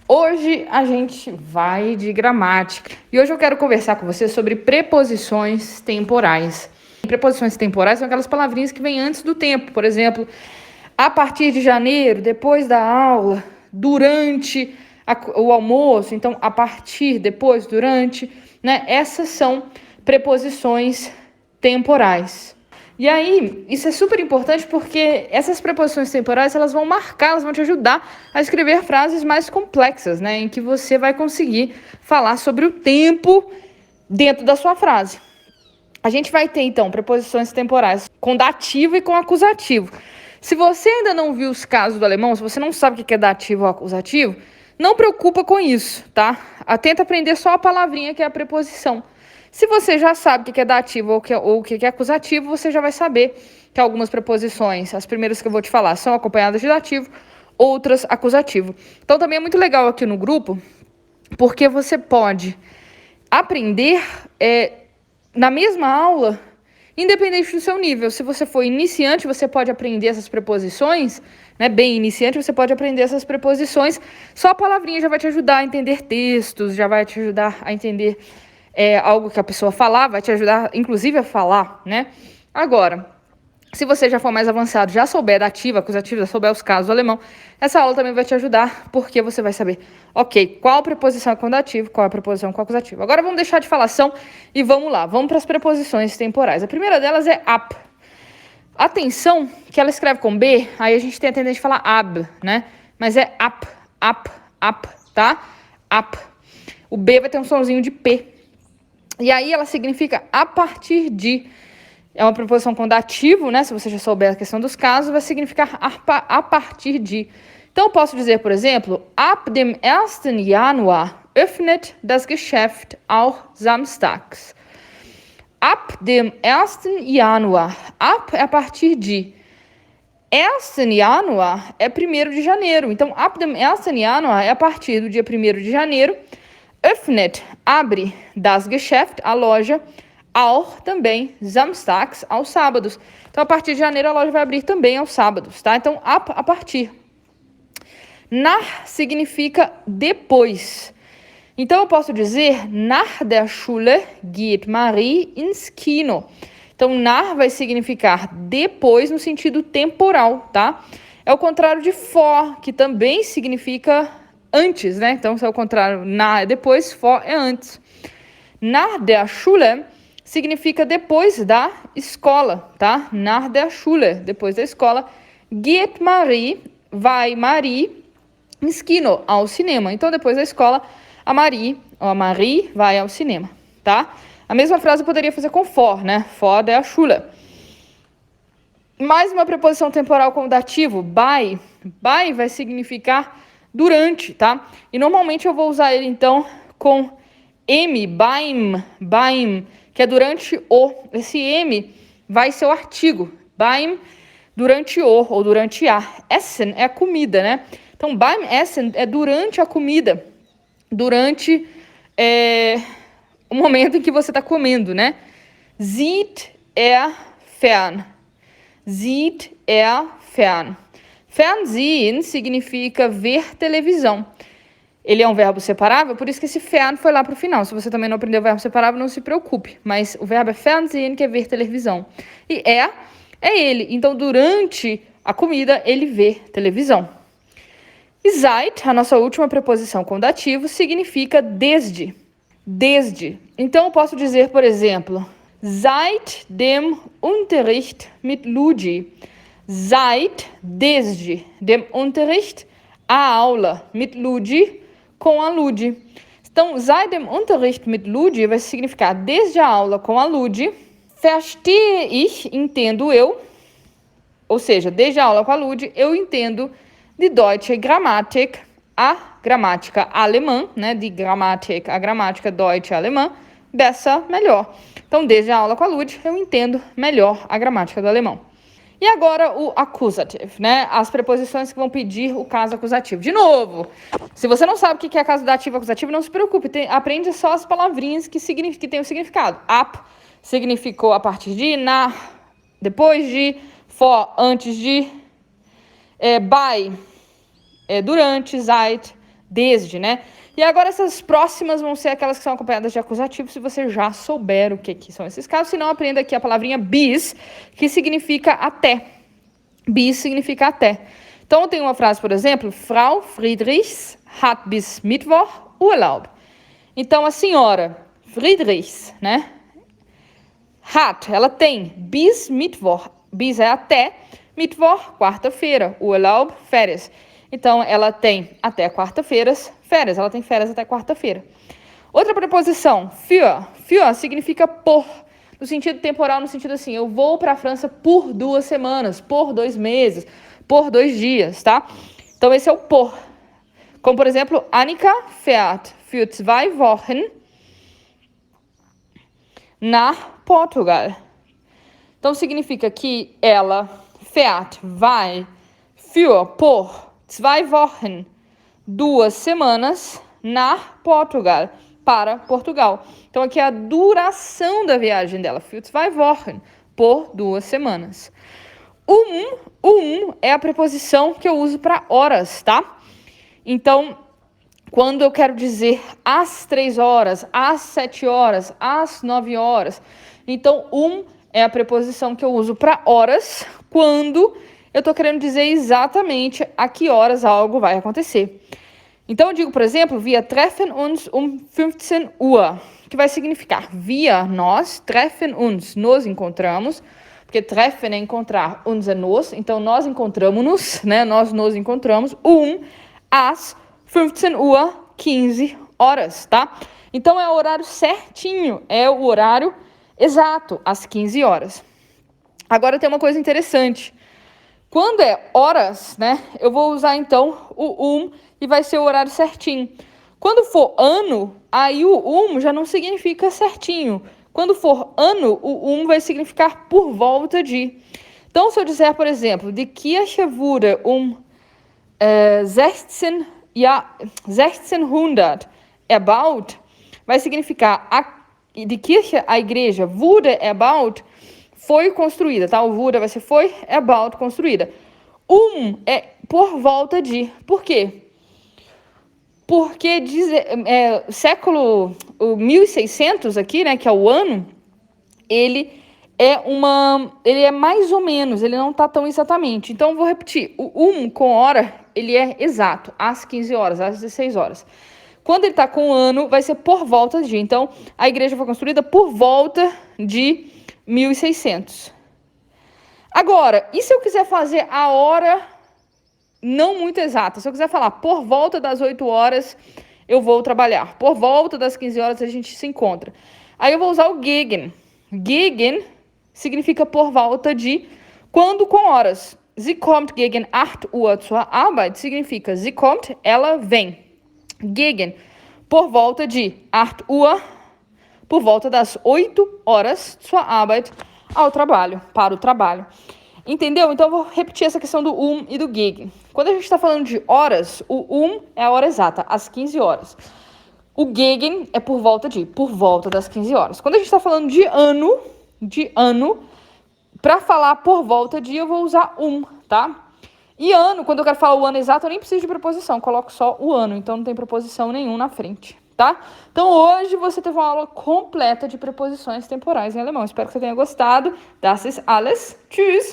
Hoje a gente vai de gramática e hoje eu quero conversar com você sobre preposições temporais. Preposições temporais são aquelas palavrinhas que vêm antes do tempo, por exemplo, a partir de janeiro, depois da aula, durante o almoço, então a partir, depois, durante, né? Essas são preposições temporais. E aí, isso é super importante porque essas preposições temporais, elas vão marcar, elas vão te ajudar a escrever frases mais complexas, né? Em que você vai conseguir falar sobre o tempo dentro da sua frase. A gente vai ter, então, preposições temporais com dativo e com acusativo. Se você ainda não viu os casos do alemão, se você não sabe o que é dativo ou acusativo, não preocupa com isso, tá? Tenta aprender só a palavrinha que é a preposição. Se você já sabe o que é dativo ou o que é acusativo, você já vai saber que algumas preposições, as primeiras que eu vou te falar, são acompanhadas de dativo, outras acusativo. Então também é muito legal aqui no grupo, porque você pode aprender na mesma aula, independente do seu nível. Se você for iniciante, você pode aprender essas preposições, né? Bem iniciante, você pode aprender essas preposições. Só a palavrinha já vai te ajudar a entender textos, já vai te ajudar a entender algo que a pessoa falar, vai te ajudar, inclusive, a falar, né? Agora, se você já for mais avançado, já souber dativo, acusativo, já souber os casos do alemão, essa aula também vai te ajudar, porque você vai saber, ok, qual preposição é com dativo, qual é a preposição com acusativo. Agora vamos deixar de falação e vamos lá, vamos para as preposições temporais. A primeira delas é ab. Atenção, que ela escreve com B, aí a gente tem a tendência de falar ab, né? Mas é up, tá? Up. O B vai ter um sonzinho de P. E aí ela significa a partir de. É uma preposição com dativo, né? Se você já souber a questão dos casos, vai significar a partir de. Então, eu posso dizer, por exemplo, ab dem 1. Januar öffnet das Geschäft auch samstags. Ab dem 1. Januar. Ab é a partir de. 1. Januar é 1º de janeiro. Então, ab dem 1. Januar é a partir do dia 1º de janeiro. Öffnet, abre, das Geschäft, a loja, auch, também, samstags, aos sábados. Então, a partir de janeiro, a loja vai abrir também aos sábados, tá? Então, a partir. Nach significa depois. Então, eu posso dizer, nach der Schule geht Marie ins Kino. Então, nach vai significar depois no sentido temporal, tá? É o contrário de vor, que também significa antes, né? Então, se é o contrário, na é depois, vor é antes. Nach der Schule significa depois da escola, tá? Nach der Schule, depois da escola. Geht Marie, vai Marie ins Kino, ao cinema. Então, depois da escola, a Marie vai ao cinema, tá? A mesma frase eu poderia fazer com vor, né? Vor der Schule. Mais uma preposição temporal com dativo, bei. Bei vai significar durante, tá? E normalmente eu vou usar ele, então, com M, beim, que é durante o. Esse M vai ser o artigo. Beim, durante o, ou durante a. Essen é a comida, né? Então, beim Essen é durante a comida. Durante o momento em que você está comendo, né? Sieht er fern. Sieht er fern. Fernsehen significa ver televisão. Ele é um verbo separável, por isso que esse fern foi lá para o final. Se você também não aprendeu o verbo separável, não se preocupe. Mas o verbo é Fernsehen, que é ver televisão. E é ele. Então, durante a comida, ele vê televisão. E seit, a nossa última preposição com dativo, significa desde. Desde. Então, eu posso dizer, por exemplo, seit dem Unterricht mit Ludi. Seit, desde, dem Unterricht, a aula, mit Ludi, com a Ludi. Então, seit dem Unterricht mit Ludi vai significar desde a aula com a Ludi. Verstehe ich, entendo eu. Ou seja, desde a aula com a Ludi, eu entendo de Deutsche Grammatik, a gramática alemã, né? De Grammatik, a gramática Deutsche alemã, dessa melhor. Então, desde a aula com a Ludi, eu entendo melhor a gramática do alemão. E agora o accusative, né? As preposições que vão pedir o caso acusativo. De novo, se você não sabe o que é caso dativo e acusativo, não se preocupe. Aprende só as palavrinhas que têm o significado. Ab significou a partir de, nach, depois de, vor, antes de, bei, durante, seit, desde, né? E agora essas próximas vão ser aquelas que são acompanhadas de acusativo, se você já souber o que são esses casos. Se não, aprenda aqui a palavrinha bis, que significa até. Bis significa até. Então, tem uma frase, por exemplo, Frau Friedrichs hat bis Mittwoch Urlaub. Então, a senhora Friedrichs, né? Hat, ela tem bis Mittwoch. Bis é até, Mittwoch, quarta-feira. Urlaub, férias. Então, ela tem até quarta-feiras, férias. Ela tem férias até quarta-feira. Outra preposição, für. Für significa por. No sentido temporal, no sentido assim, eu vou para a França por 2 semanas, por 2 meses, por 2 dias, tá? Então, esse é o por. Como, por exemplo, Annika fährt für 2 Wochen nach Portugal. Então, significa que ela, fährt, vai, für, por 2 Wochen, 2 semanas, nach Portugal, para Portugal. Então, aqui é a duração da viagem dela, für 2 Wochen, por 2 semanas. O é a preposição que eu uso para horas, tá? Então, quando eu quero dizer às 3 horas, às 7 horas, às 9 horas, então, é a preposição que eu uso para horas, quando eu estou querendo dizer exatamente a que horas algo vai acontecer. Então, eu digo, por exemplo, wir treffen uns 15 Uhr, que vai significar nós, treffen uns, nos encontramos, porque treffen é encontrar, uns é nos, então nós encontramos-nos, né? Nós nos encontramos, às 15 Uhr, 15 horas, tá? Então, é o horário certinho, é o horário exato, às 15 horas. Agora tem uma coisa interessante. Quando é horas, né, eu vou usar então o e vai ser o horário certinho. Quando for ano, aí o já não significa certinho. Quando for ano, o vai significar por volta de. Então, se eu disser, por exemplo, die Kirche wurde 1600 erbaut, vai significar die Kirche, a igreja, wurde erbaut, foi construída, tá? O wurde vai ser foi, erbaut, construída. É por volta de. Por quê? Porque século 1600 aqui, né, que é o ano, ele é mais ou menos, ele não tá tão exatamente. Então, eu vou repetir. O com hora, ele é exato, às 15 horas, às 16 horas. Quando ele tá com ano, vai ser por volta de. Então, a igreja foi construída por volta de 1600. Agora, e se eu quiser fazer a hora não muito exata? Se eu quiser falar por volta das 8 horas, eu vou trabalhar. Por volta das 15 horas, a gente se encontra. Aí eu vou usar o gegen. Gegen significa por volta de, quando com horas. Sie kommt gegen 8 Uhr zur Arbeit significa sie kommt, ela vem. Gegen, por volta de 8 Uhr, por volta das 8 horas, zur Arbeit, ao trabalho, para o trabalho. Entendeu? Então, eu vou repetir essa questão do e do gegen. Quando a gente está falando de horas, o é a hora exata, às 15 horas. O gegen é por volta das 15 horas. Quando a gente está falando de ano, para falar por volta de, eu vou usar tá? E ano, quando eu quero falar o ano exato, eu nem preciso de preposição, coloco só o ano, então não tem preposição nenhuma na frente, tá? Então, hoje você teve uma aula completa de preposições temporais em alemão. Espero que você tenha gostado. Das ist alles. Tschüss!